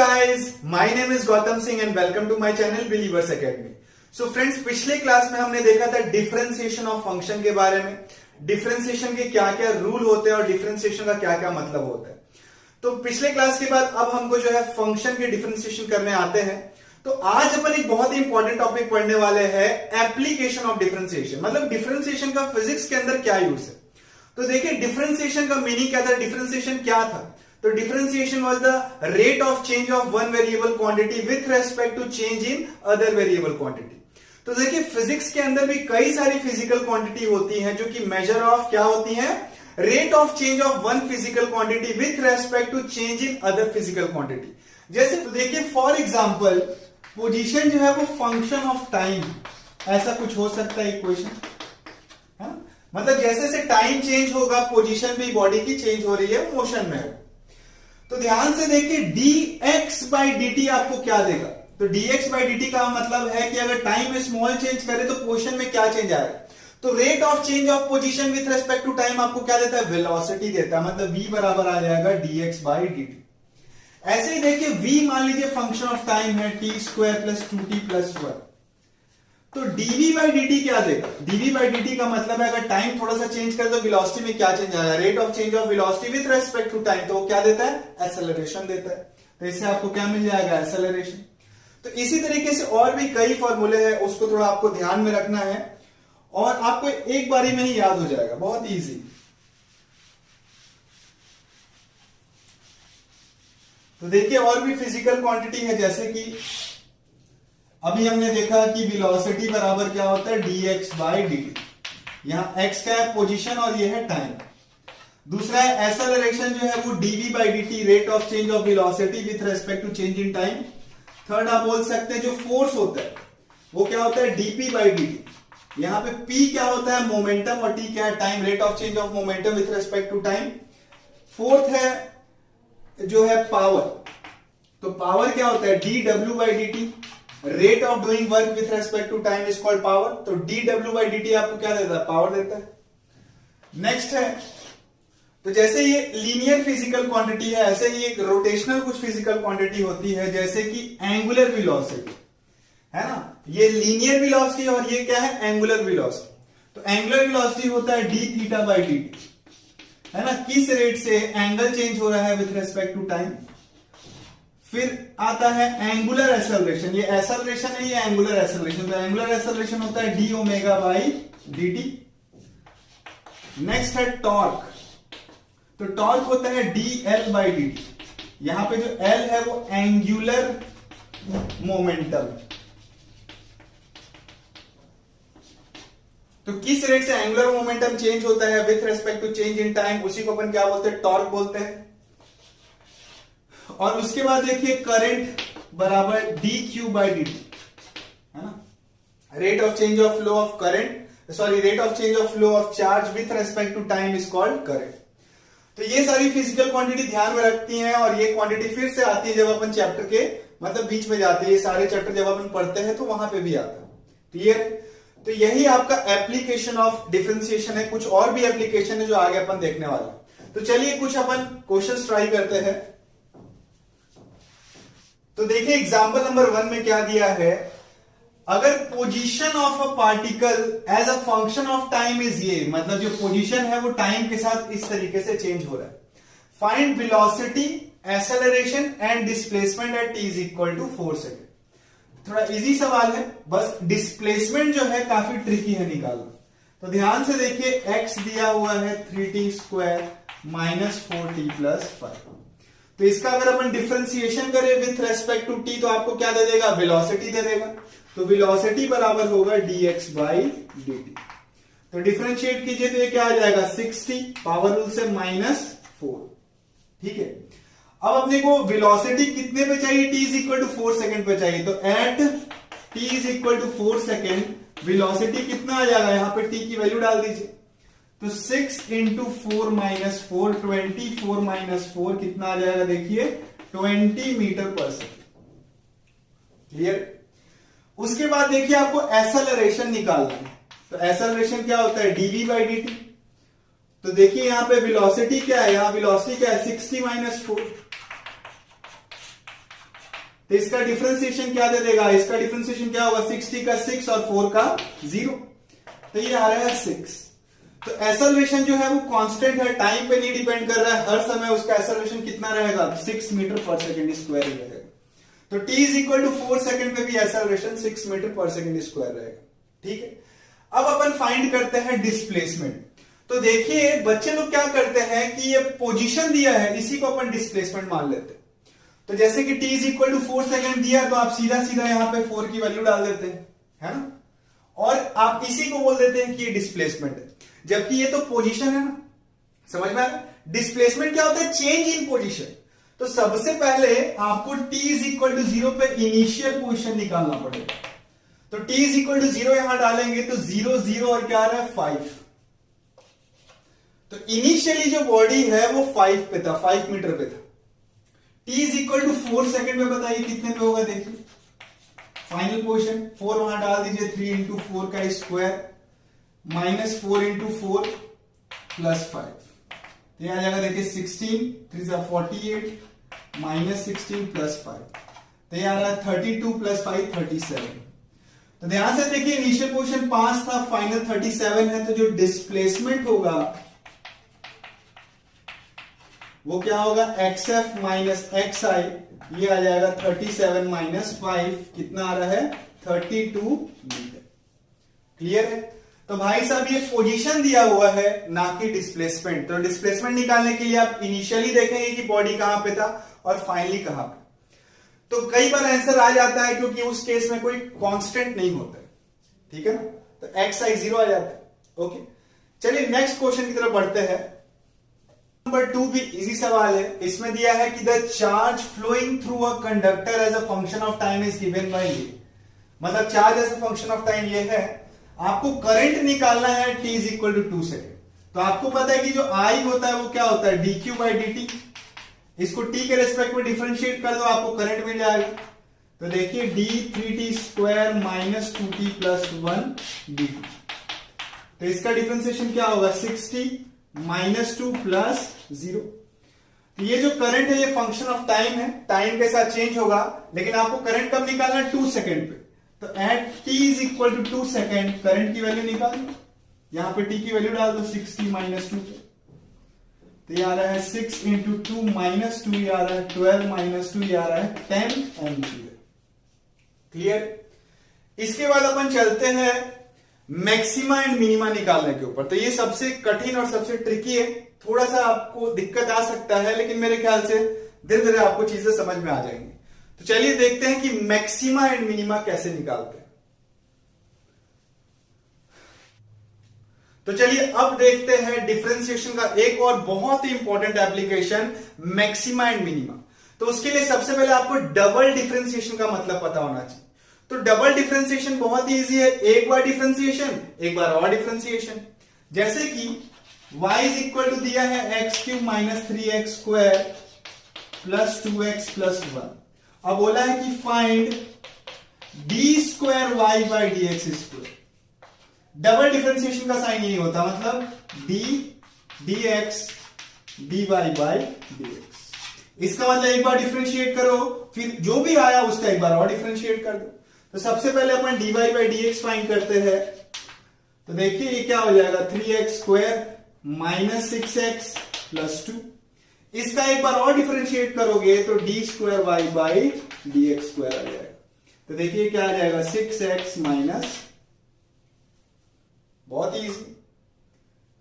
guys, my name is Gautam Singh and welcome to my channel Believers Academy. So friends, पिछले class में हमने देखा था differentiation of function के बारे में, डिफरेंशिएशन के क्या क्या रूल होते हैं और डिफरेंशिएशन का क्या क्या मतलब होता है। तो पिछले क्लास के बाद अब हमको जो है फंक्शन के डिफरेंशिएशन करने आते हैं। तो आज अपन एक बहुत ही इंपॉर्टेंट टॉपिक पढ़ने वाले हैं, एप्लीकेशन ऑफ डिफरेंशिएशन, मतलब डिफरेंशिएशन का फिजिक्स के अंदर क्या यूज है। तो देखिए डिफरेंशिएशन का मीनिंग क्या था, डिफरेंशिएशन क्या था। तो differentiation was the rate of change of one variable quantity with respect to change in other variable quantity. तो देखिए फिजिक्स के अंदर भी कई सारी फिजिकल क्वांटिटी होती हैं जो कि मेजर ऑफ क्या होती हैं, rate of change of one physical quantity with respect to change in other physical quantity. जैसे तो देखिए फॉर एग्जांपल पोजीशन जो है वो फंक्शन ऑफ टाइम, ऐसा कुछ हो सकता है इक्वेशन, मतलब जैसे जैसे टाइम चेंज होगा पोजीशन भी बॉडी की चेंज हो रही है, मोशन में है। तो ध्यान से देखिए dx बाई dt आपको क्या देगा। तो dx बाई dt का मतलब है कि अगर टाइम में स्मॉल चेंज करे तो पोजीशन में क्या चेंज आएगा। तो rate of change of position with respect to time आपको क्या देता है, वेलोसिटी देता है, मतलब v बराबर आ जाएगा dx बाई dt। ऐसे ही देखिए v मान लीजिए फंक्शन ऑफ टाइम है t square plus 2t plus 1। तो dv बाई dt क्या देगा, dv बाई dt का मतलब है अगर टाइम थोड़ा सा चेंज करे तो वेलोसिटी में क्या चेंज आएगा, rate of change of velocity with respect to time. तो वो क्या देता है, एक्सेलरेशन देता है। तो इससे आपको क्या मिल जाएगा, एक्सेलरेशन। तो इसी तरीके से और भी कई फॉर्मूले हैं, उसको थोड़ा आपको ध्यान में रखना है और आपको एक बारी में ही याद हो जाएगा, बहुत ईजी। तो देखिए और भी फिजिकल क्वांटिटी है, जैसे कि अभी हमने देखा कि वेलोसिटी बराबर क्या होता है, dx बाई dt। यहां x का है पोजीशन और ये है टाइम। दूसरा है एक्सेलरेशन जो है वो dv by dt, rate of change of velocity with respect to change in time. Third आप बोल सकते हैं जो फोर्स होता है वो क्या होता है, dp बाई dt। यहां पे p क्या होता है, मोमेंटम, और t क्या है, time, rate of change of momentum with respect to time. Fourth है जो है पावर। तो पावर क्या होता है, dw by dt, rate of doing work with respect to time is called power. तो dw बाई dt आपको क्या देता है, पावर देता है। नेक्स्ट है, तो जैसे ये लीनियर फिजिकल क्वांटिटी है, ऐसे ही एक रोटेशनल कुछ फिजिकल क्वांटिटी होती है, जैसे कि एंगुलर वेलोसिटी है ना। ये लीनियर वेलोसिटी और ये क्या है, एंगुलर वेलोसिटी। तो एंगुलर वेलोसिटी होता है d थीटा बाई dt, है ना, किस रेट से एंगल चेंज हो रहा है विथ रेस्पेक्ट टू टाइम। फिर आता है एंगुलर एक्सेलरेशन, ये एक्सेलरेशन है, ये एंगुलर एक्सेलरेशन। तो एंगुलर एक्सेलरेशन होता है d omega by dt। Next है टॉर्क। तो टॉर्क होता है dl बाई dt। यहां पे जो l है वो एंगुलर मोमेंटम। तो किस रेट से एंगुलर मोमेंटम चेंज होता है with respect to change in time, उसी को अपन क्या बोलते हैं, टॉर्क बोलते हैं। और उसके बाद देखिए करंट बराबर dq बाई dt, है ना, rate of change of flow of current, sorry rate of change of flow of charge with respect to time is called current. तो ये सारी फिजिकल क्वांटिटी ध्यान में रखती हैं और ये क्वांटिटी फिर से आती है जब अपन चैप्टर के मतलब बीच में जाते हैं। ये सारे चैप्टर जब अपन पढ़ते हैं तो वहां पे भी आता है, क्लियर। तो यही आपका एप्लीकेशन ऑफ डिफरेंशिएशन है। कुछ और भी एप्लीकेशन है जो आगे अपन देखने वाले। तो चलिए कुछ अपन क्वेश्चंस ट्राई करते हैं। तो देखिए एग्जांपल नंबर 1 में क्या दिया है, अगर position of a particle as a function of time is ये, मतलब जो पोजीशन है वो टाइम के साथ इस तरीके से चेंज हो रहा है। Find velocity, acceleration and displacement at t is equal to 4 second. थोड़ा इजी सवाल है, बस डिस्प्लेसमेंट जो है काफी ट्रिकी है निकालना। तो ध्यान से देखिए x दिया हुआ है 3t square minus 4t plus 5। तो इसका अगर अपन डिफरेंशिएशन करें विथ रेस्पेक्ट टू t तो आपको क्या दे देगा, वेलोसिटी दे देगा। तो वेलोसिटी बराबर होगा dx बाई dt। तो डिफरेंशिएट कीजिए तो ये क्या आ जाएगा, 60 पावर रूल से माइनस 4, ठीक है। अब अपने को वेलोसिटी कितने पे चाहिए, t is equal to 4 second पे चाहिए। तो at t is equal to 4 second velocity कितना आ जाएगा, यहां पे t की वैल्यू डाल दीजिए। तो 6 इंटू 4 माइनस 4, 24 माइनस 4 कितना आ जाएगा, देखिए 20 मीटर पर सेकेंड, क्लियर। उसके बाद देखिए आपको एक्सेलरेशन निकालना है। तो एक्सेलरेशन क्या होता है, dv बाई dt। तो देखिए यहां पे वेलोसिटी क्या है, यहां वेलोसिटी क्या है, 60 माइनस 4। तो इसका डिफरेंशिएशन क्या दे देगा, इसका डिफरेंशिएशन क्या होगा, 60 का 6 और 4 का 0, तो ये आ रहा है 6। तो एक्सेलरेशन जो है वो कांस्टेंट है, टाइम पे नहीं डिपेंड कर रहा है, हर समय उसका एक्सेलरेशन कितना रहेगा, 6 मीटर पर सेकेंड स्क्वायर ही रहेगा। तो t is equal to 4 second पे भी acceleration 6 metre per second square रहेगा। ठीक है, अब अपन फाइंड करते हैं डिस्प्लेसमेंट। तो देखिए बच्चे लोग क्या करते हैं कि ये पोजीशन दिया है, इसी को अपन डिस्प्लेसमेंट मान लेते हैं। तो जैसे कि t is equal to 4 second दिया, तो आप सीधा सीधा यहां पे 4 की वैल्यू डाल देते हैं, है ना, और आप इसी को बोल देते हैं कि ये डिस्प्लेसमेंट है, जबकि ये तो पोजीशन है ना, समझ में आ रहा है। डिस्प्लेसमेंट क्या होता है, चेंज इन पोजीशन। तो सबसे पहले आपको t इज इक्वल टू 0 पे इनिशियल पोजीशन निकालना पड़ेगा। तो t इज इक्वल टू 0 यहां डालेंगे तो 0 0 और क्या आ रहा है 5। तो इनिशियली जो बॉडी है वो 5 पे था, 5 मीटर पे था। t is equal to 4 second में बताइए कितने पे होगा, देखिए फाइनल पोजीशन 4 वहां डाल दीजिए, 3 इंटू 4 का स्क्वायर माइनस 4 इंटू 4 प्लस 5, तो यह आ जाएगा देखिए 16 3 48 माइनस 16 प्लस 5, तो यह आ रहा है 32 प्लस 5 37। तो ध्यान से देखिए इनिशियल पोजीशन 5 था, फाइनल 37 है, तो जो डिस्प्लेसमेंट होगा वो क्या होगा, xf माइनस xi, ये आ जाएगा 37 माइनस 5, कितना आ रहा है 32 मीटर। क्लियर है। तो भाई साहब ये पोजीशन दिया हुआ है ना कि डिस्प्लेसमेंट। तो डिस्प्लेसमेंट निकालने के लिए आप इनिशियली देखेंगे कि बॉडी कहां पे था और फाइनली कहां पे। तो कई बार आंसर आ जाता है क्योंकि उस केस में कोई कांस्टेंट नहीं होता है, ठीक है ना, तो xi 0 आ जाता है। ओके, चलिए नेक्स्ट क्वेश्चन की तरफ बढ़ते हैं। नंबर 2 भी इजी सवाल है। इसमें दिया है कि the charge flowing through a conductor as a function of time is given by ये, मतलब charge as a function of time ये है, आपको करंट निकालना है t is equal to 2 second. तो आपको पता है कि जो I होता है वो क्या होता है, dq बाई dt। इसको t के रेस्पेक्ट में डिफरेंशिएट कर दो, आपको करंट मिल जाएगा। तो देखिए d3t square minus 2t plus 1 dt, तो इसका डिफरेंशिएशन क्या होगा, 6t माइनस 2 प्लस 0। तो ये जो करंट है ये फंक्शन ऑफ टाइम है, टाइम के साथ चेंज होगा, लेकिन आपको करंट कब निकालना है, 2 सेकेंड पे। तो at t is equal to 2 second current की वैल्यू निकाल दो, यहां पे t की वैल्यू डाल दो 60 माइनस 2, तो ये आ रहा है 6 इंटू 2 माइनस 2, ये आ रहा है 12 माइनस 2, ये आ रहा है 10 एम्पियर। क्लियर। इसके बाद अपन चलते हैं मैक्सिमा एंड मिनिमा निकालने के ऊपर। तो ये सबसे कठिन और सबसे ट्रिकी है, थोड़ा सा आपको दिक्कत आ सकता है, लेकिन मेरे ख्याल से धीरे धीरे आपको चीजें समझ में आ जाएंगी। तो चलिए देखते हैं कि मैक्सिमा एंड मिनिमा कैसे निकालते हैं। तो चलिए अब देखते हैं डिफरेंशिएशन का एक और बहुत ही important application, maxima and minima. तो उसके लिए सबसे पहले आपको डबल डिफरेंशिएशन का मतलब पता होना चाहिए। तो डबल डिफरेंशिएशन बहुत ही इजी है, एक बार डिफरेंशिएशन एक बार और डिफरेंशिएशन। जैसे कि y इज इक्वल टू दिया है x cube minus 3x square plus 2x plus 1। अब बोला है कि find d square y by d x square. Double differentiation का साइन यही होता, मतलब d x d y by d x. इसका मतलब एक बार डिफरेंशिएट करो, फिर जो भी आया उसका एक बार और डिफरेंशिएट कर दो। तो सबसे पहले अपन d y by d x find करते हैं। तो देखिए ये क्या हो जाएगा, 3x square minus 6x plus 2। इसका एक बार और डिफरेंशिएट करोगे तो d square y by d x square आ जाएगा। तो देखिए क्या आ जाएगा, 6x माइनस, बहुत ही इजी,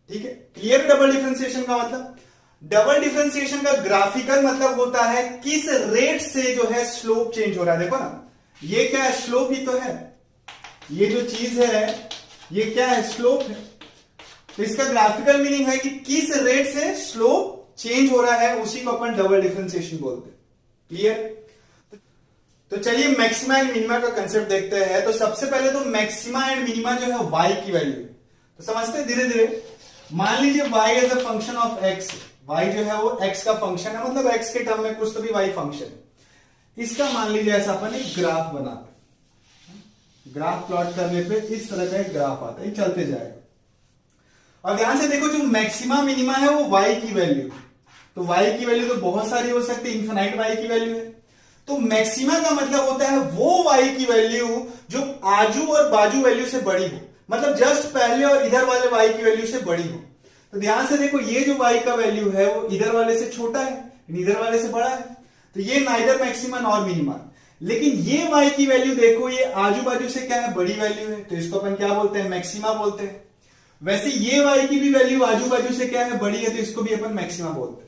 ठीक है। क्लियर डबल डिफरेंशिएशन का मतलब। डबल डिफरेंशिएशन का ग्राफिकल मतलब होता है किस रेट से जो है स्लोप चेंज हो रहा है। देखो ना, ये क्या है, स्लोप ही तो है, ये जो चीज है ये क्या है, स्लोप है। तो इसका ग्राफिकल मीनिंग है कि किस रेट से स्लोप चेंज हो रहा है, उसी को अपन डबल डिफरेंशिएशन बोलते हैं। क्लियर। तो चलिए मैक्सिमा एंड मिनिमा का कंसेप्ट देखते हैं। तो सबसे पहले तो मैक्सिमा एंड मिनिमा जो है y की वैल्यू, तो समझते हैं धीरे धीरे। मान लीजिए y as a function of x, y जो है वो x का फंक्शन है, मतलब x के टर्म में कुछ तो भी y फंक्शन है। इसका मान लीजिए ऐसा अपन एक ग्राफ बनाते हैं, ग्राफ प्लॉट करने पे इस तरह का एक ग्राफ आता है, चलते जाएगा। और ध्यान से देखो जो मैक्सिमा मिनिमा है वो y की वैल्यू, तो y की वैल्यू तो बहुत सारी हो सकती है, इन्फिनाइट y की वैल्यू है। तो मैक्सिमा का मतलब होता है वो y की वैल्यू जो आजू और बाजू वैल्यू से बड़ी हो, मतलब जस्ट पहले और इधर वाले y की वैल्यू से बड़ी हो। तो ध्यान से देखो, ये जो y का वैल्यू है वो इधर वाले से छोटा है, इधर वाले से बड़ा है, तो ये नाइदर मैक्सिमा नॉर मिनिमा। लेकिन ये y की वैल्यू देखो, ये आजू बाजू से क्या है, बड़ी वैल्यू है, तो इसको अपन क्या बोलते हैं, मैक्सिमा बोलते हैं। वैसे ये y की भी वैल्यू आजू बाजू से क्या है, बड़ी है, तो इसको भी अपन मैक्सिमा बोलते हैं।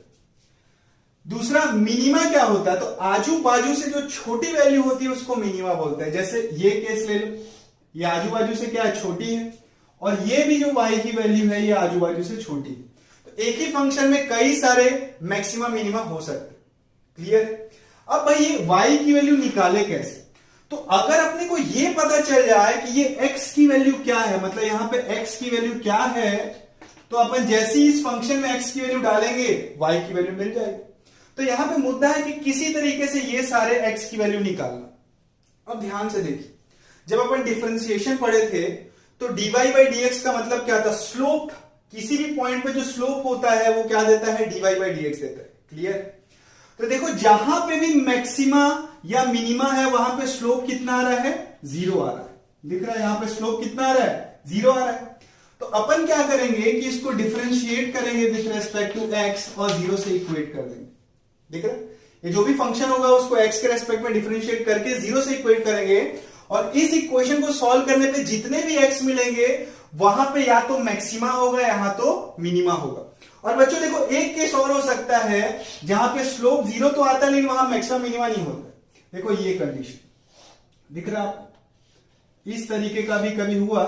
दूसरा मिनिमा क्या होता है, तो आजू बाजू से जो छोटी वैल्यू होती है उसको मिनिमा बोलते हैं। जैसे ये केस ले लो, ये आजू बाजू से क्या है, छोटी है, और ये भी जो y की वैल्यू है ये आजू बाजू से छोटी है। तो एक ही फंक्शन में कई सारे मैक्सिमा मिनिमा हो सकते हैं। क्लियर? अब भाई ये y की वैल्यू निकाले कैसे? तो अगर अपने को ये पता चल जाए कि ये x की वैल्यू क्या है, मतलब यहां पे x की वैल्यू क्या है, तो अपन जैसे ही इस फंक्शन में x की वैल्यू डालेंगे y की वैल्यू मिल जाएगी। तो यहां पे मुद्दा है कि किसी तरीके से ये सारे x की वैल्यू निकालना। अब ध्यान से देखिए, जब अपन डिफरेंशिएशन पढ़े थे तो dy बाई dx का मतलब क्या था, स्लोप। किसी भी पॉइंट पे जो स्लोप होता है वो क्या देता है, dy बाई dx देता है। क्लियर? तो देखो, जहां पे भी मैक्सिमा या मिनिमा है वहां पे स्लोप कितना आ रहा है, 0 आ रहा है। दिख रहा है यहां पे स्लोप कितना आ रहा है, 0 आ रहा है। तो अपन क्या करेंगे कि इसको डिफरेंशिएट करेंगे विथ रेस्पेक्ट टू x और 0 से इक्वेट कर देंगे। दिख रहा है? ये जो भी फंक्शन होगा उसको x के रेस्पेक्ट में डिफरेंशिएट करके 0 से इक्वेट करेंगे, और इस इक्वेशन को सॉल्व करने पे जितने भी x मिलेंगे वहां पे या तो मैक्सिमा होगा यहां तो मिनिमा होगा। और बच्चों देखो, एक केस और हो सकता है जहां पे स्लोप 0 तो आता है लेकिन वहां मैक्सिमा मिनिमा नहीं होता। देखो ये कंडीशन दिख रहा है, इस तरीके का भी कभी हुआ।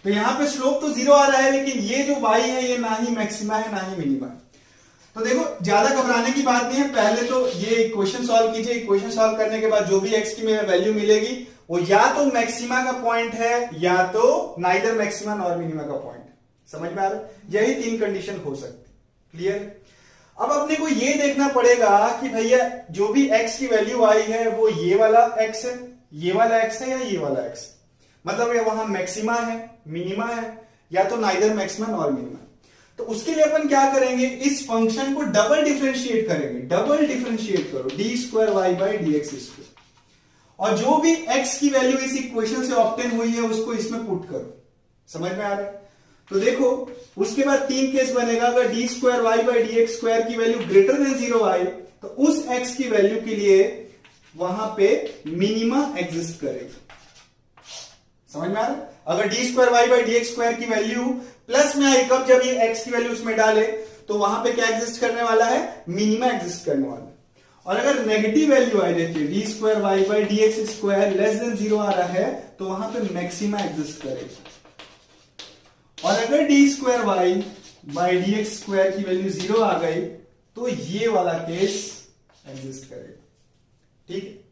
तो यहां पे स्लोप तो 0 आ रहा है लेकिन ये जो y है ये ना ही मैक्सिमा है ना ही मिनिमा है। तो देखो, ज्यादा घबराने की बात नहीं है, पहले तो ये इक्वेशन सॉल्व कीजिए। इक्वेशन सॉल्व करने के बाद जो भी x की वैल्यू मिलेगी वो या तो मैक्सिमा का पॉइंट है या तो नाइदर मैक्सिमा नॉर मिनिमा का पॉइंट है। समझ में आ रहा है? यही 3 कंडीशन हो सकती। क्लियर? अब अपने को ये देखना पड़ेगा कि भैया जो भी x की वैल्यू आई है वो ये वाला x है, ये वाला x है या ये वाला x, मतलब ये वहां मैक्सिमा है, मिनिमा है, या तो नाइदर मैक्सिमा नॉर मिनिमा। तो उसके लिए अपन क्या करेंगे, इस फंक्शन को डबल डिफरेंशिएट करेंगे। डबल डिफरेंशिएट करो, d square y by d x square, और जो भी x की वैल्यू इस इक्वेशन से ऑब्टेन हुई है उसको इसमें पुट करो। समझ में आ रहा है? तो देखो, उसके बाद 3 केस बनेगा। अगर d square y by d x square की वैल्यू ग्रेटर देन 0 आए तो उस x की वैल्यू के लिए वहां पे मिनिमा एग्जिस्ट करेगा। समझ में आ रहा है? अगर d square y by d x square की वैल्यू प्लस में आई, कब, जब ये x की वैल्यू उसमें डाले तो वहां पे क्या एग्जिस्ट करने वाला है, मिनिमा एग्जिस्ट करने वाला है। और अगर नेगेटिव वैल्यू आई, देखिए d square y by d x square less than 0 आ रहा है तो वहां पे मैक्सिमा एग्जिस्ट करेगा। और अगर d square y by d x square की वैल्यू 0 आ गई तो ये वाला केस एग्जिस्ट करेगा। ठीक है?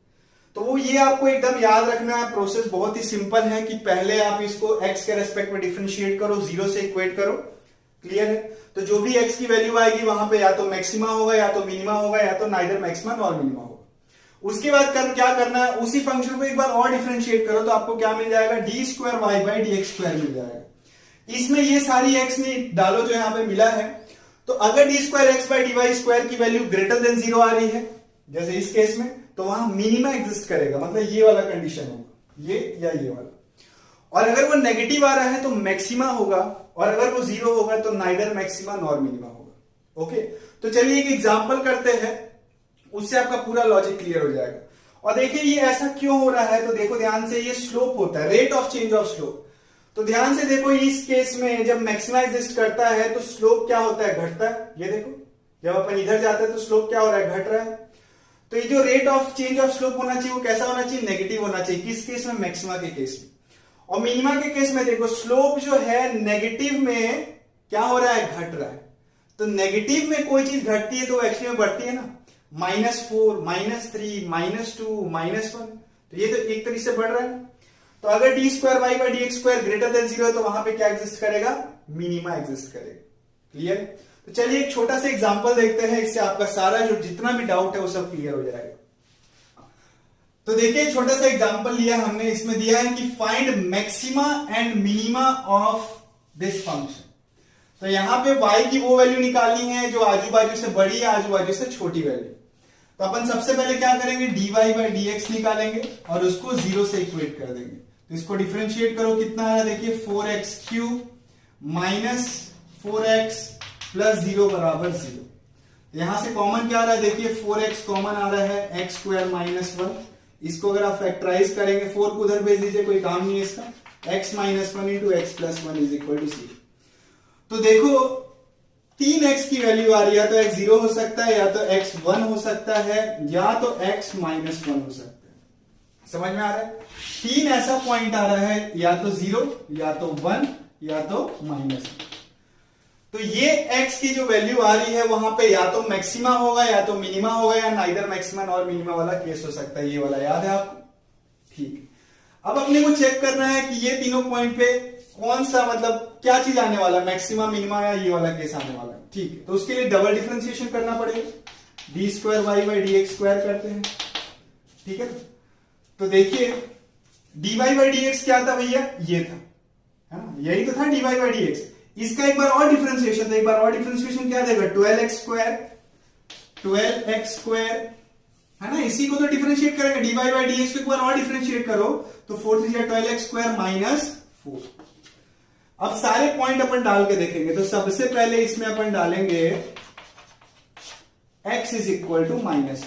तो वो ये आपको एकदम याद रखना है। प्रोसेस बहुत ही सिंपल है कि पहले आप इसको x के रेस्पेक्ट में डिफरेंशिएट करो, 0 से इक्वेट करो। क्लियर है? तो जो भी x की वैल्यू आएगी वहां पे या तो मैक्सिमा होगा या तो मिनिमा होगा या तो नाइदर मैक्सिमा नॉर मिनिमा होगा। उसके बाद क्या करना है, उसी फंक्शन को एक बार और डिफरेंशिएट करो तो आपको क्या मिल जाएगा, d square y by d x square मिल जाएगा। इसमें ये सारी x नहीं डालो जो यहां पे मिला है। तो अगर d square x by d y square की वैल्यू ग्रेटर देन 0 आ रही है जैसे इस केस में, तो वहां मिनिमा एग्जिस्ट करेगा, मतलब ये वाला कंडीशन होगा, ये या ये वाला। और अगर वो नेगेटिव आ रहा है तो मैक्सिमा होगा, और अगर वो 0 होगा तो नाइदर मैक्सिमा नॉर मिनिमा होगा। ओके? तो चलिए एक एग्जांपल करते हैं, उससे आपका पूरा लॉजिक क्लियर हो जाएगा। और देखिए ये ऐसा क्यों हो रहा है, तो देखो ध्यान से, ये स्लोप होता है, rate of change of slope. तो ध्यान से देखो, इस केस में जब मैक्सिमा एग्जिस्ट करता है तो स्लोप क्या होता है, घटता है। ये देखो, जब अपन इधर जाते हैं तो स्लोप क्या हो रहा है, घट रहा है। तो ये जो rate of change of slope होना चाहिए वो कैसा होना चाहिए, नेगेटिव होना चाहिए। किस केस में, मैक्सिमा के केस में। और मिनिमा के केस में देखो, स्लोप जो है नेगेटिव में क्या हो रहा है, घट रहा है। तो नेगेटिव में कोई चीज घटती है तो एक्चुअली में बढ़ती है ना, -4, -3, -2, -1, तो ये तो एक तरीके से बढ़ रहा है। तो अगर d square y by d x square greater than 0 तो वहां पे क्या एग्जिस्ट करेगा, मिनिमा एग्जिस्ट करेगा। क्लियर? तो चलिए एक छोटा सा एग्जांपल देखते हैं, इससे आपका सारा जो जितना भी डाउट है वो सब क्लियर हो जाएगा। तो देखिए छोटा सा एग्जांपल लिया हमने, इसमें दिया है कि find maxima and minima of this function. तो यहां पे y की वो वैल्यू निकालनी है जो आजू बाजू से बड़ी है, आजू बाजू से छोटी वैल्यू। तो अपन सबसे पहले क्या करेंगे, dy बाई dx निकालेंगे और उसको 0 से इक्वेट कर देंगे। तो इसको डिफरेंशिएट करो, कितना आ रहा है देखिए 4x³ माइनस 4x प्लस 0 बराबर 0। यहां से कॉमन क्या आ रहा है देखिए 4x कॉमन आ रहा है, x स्क्वायर माइनस 1। इसको अगर आप फैक्टराइज करेंगे 4 को उधर भेज दीजिए, कोई काम नहीं है इसका, x minus 1 into x plus 1 is equal to 0। तो देखो 3x की वैल्यू आ रही है, या तो x 0 हो सकता है, या तो x 1 हो सकता है, या तो x माइनस 1 हो सकता है। समझ में आ रहा है? 3 ऐसा पॉइंट आ रहा है, या तो 0, या तो 1, या तो माइनस 1। तो ये x की जो वैल्यू आ रही है वहां पे या तो मैक्सिमा होगा या तो मिनिमा होगा, या नाइदर मैक्सिमा और मिनिमा वाला केस हो सकता है। ये वाला याद है आपको? ठीक। अब अपने को चेक करना है कि ये तीनों पॉइंट पे कौन सा, मतलब क्या चीज आने वाला, मैक्सिमा, मिनिमा या ये वाला केस आने वाला है। ठीक है, तो उसके लिए डबल डिफरेंशिएशन करना पड़ेगा, d square y by d x square करते हैं। ठीक है, तो देखिए d y by d x क्या था भैया, ये था, है ना, यही तो था d y by d x. इसका एक बार और डिफरेंशिएशन, तो एक बार और डिफरेंशिएशन क्या देगा, 12x स्क्वायर, है ना, इसी को तो डिफरेंशिएट करेंगे, d y by d x को एक बार और डिफरेंशिएट करो तो 4 3 12x स्क्वायर माइनस 4। अब सारे पॉइंट अपन डाल के देखेंगे, तो सबसे पहले इसमें अपन डालेंगे x इज इक्वल टू -1।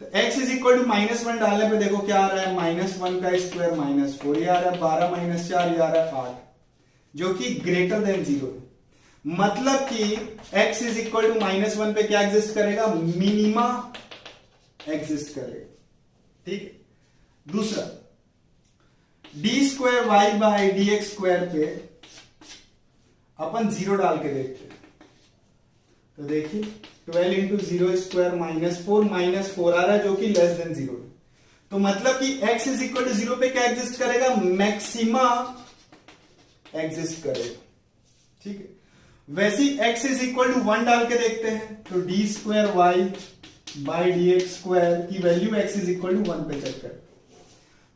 तो x इज इक्वल टू -1 डालने पे देखो क्या आ रहा है, -1 का स्क्वायर -4, ये आ रहा है 12 - 4, ये आ रहा है 8, जो कि ग्रेटर देन 0 है। मतलब कि x इज इक्वल टू -1 पे क्या एग्जिस्ट करेगा, मिनिमा एग्जिस्ट करेगा। ठीक है, दूसरा d square y by d x square पे अपन 0 डाल के देखते हैं। तो देखिए 12 इंटू 0 स्क्वायर -4 आ रहा है, जो कि लेस देन 0 है। तो मतलब कि x इज इक्वल टू 0 पे क्या एग्जिस्ट करेगा, मैक्सिमा एग्जिस्ट करेगा। ठीक है, वैसे ही x इज इक्वल टू 1 डाल के देखते हैं, तो d square y by d x square की value x is equal to 1 पे चेक करें।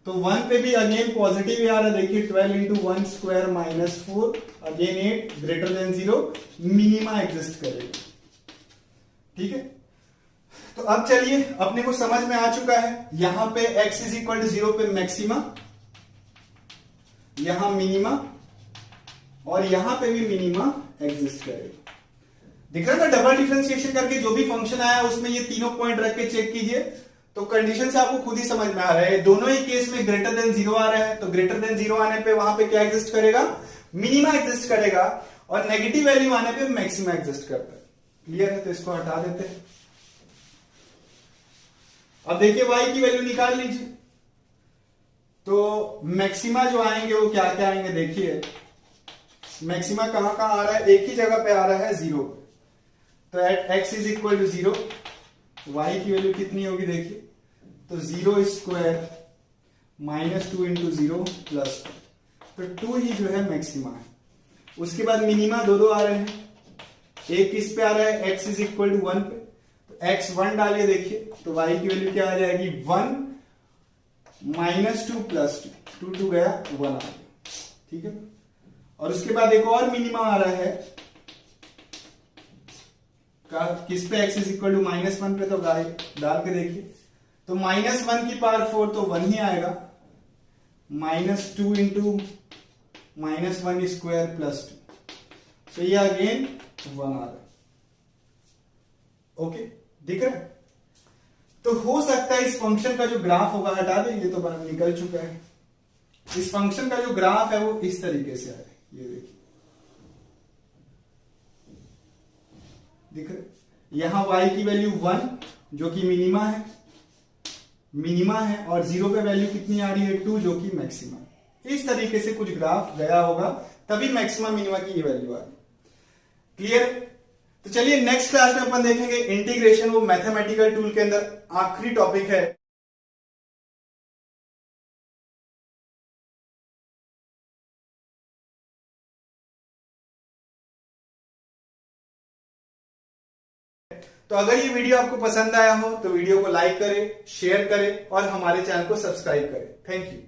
तो 1 पे भी अगेन पॉजिटिव आ रहा है, देखिए 12 into 1 square -4, again 8 greater than 0, minima exist करेगा। ठीक है, तो अब चलिए अपने को समझ में आ चुका है, यहां पे x इज इक्वल टू 0 पे मैक्सिमा, यहां मिनिमा, और यहां पे भी मिनिमा एग्जिस्ट करेगा। दिख रहा है ना, डबल डिफरेंशिएशन करके जो भी फंक्शन आया उसमें ये तीनों पॉइंट रख के चेक कीजिए, तो कंडीशन से आपको खुद ही समझ में आ रहा है। दोनों ही केस में ग्रेटर देन 0 आ रहा है, तो ग्रेटर देन 0 आने पे वहां पे क्या एग्जिस्ट करेगा, मिनिमा एग्जिस्ट करेगा, और नेगेटिव वैल्यू आने पे मैक्सिमा एग्जिस्ट करता है। क्लियर है? तो इसको हटा देते हैं। अब देखिए y की वैल्यू निकाल लीजिए, तो मैक्सिमा जो आएंगे वो क्या क्या आएंगे, देखिए मैक्सिमा कहां कहां आ रहा है, एक ही जगह पे आ रहा है 0। तो at x is equal to 0 y की वैल्यू कितनी होगी देखिए, तो 0 स्क्वायर -2 इंटू 0 प्लस, तो 2 ही जो है मैक्सिमा है। उसके बाद मिनिमा दो आ रहे हैं, एक किस पे आ रहा है, x इज इक्वल टू 1 पे, तो x 1 डालिए देखिए, तो y की वैल्यू क्या आ जाएगी, 1 -2 प्लस 2, 2 गया 1 आ गया। ठीक है, और उसके बाद एक और मिनिमा आ रहा है, किस पे, x इज इक्वल टू -1 पे, तो डाल के देखिए, तो -1 की पावर 4 तो 1 ही आएगा, -2 इंटू -1 स्क्वायर प्लस 2, तो ये अगेन 1 आ रहा है। ओके, दिख रहा है? तो हो सकता है इस फंक्शन का जो ग्राफ होगा, हटा दें, ये तो निकल चुका है, इस फंक्शन का जो ग्राफ है वो इस तरीके से आए, ये देखिए, दिख रहा है? यहां y की वैल्यू 1 जो कि मिनिमा है, और 0 पे वैल्यू कितनी आ रही है, 2 जो कि मैक्सिमा है। इस तरीके से कुछ ग्राफ गया होगा, तभी मैक्सिमा मिनिमा की ये वैल्यू आ रही। क्लियर? तो चलिए नेक्स्ट क्लास में अपन देखेंगे इंटीग्रेशन, वो मैथमेटिकल टूल के अंदर आखिरी टॉपिक है। तो अगर ये वीडियो आपको पसंद आया हो तो वीडियो को लाइक करें, शेयर करें और हमारे चैनल को सब्सक्राइब करें। Thank you.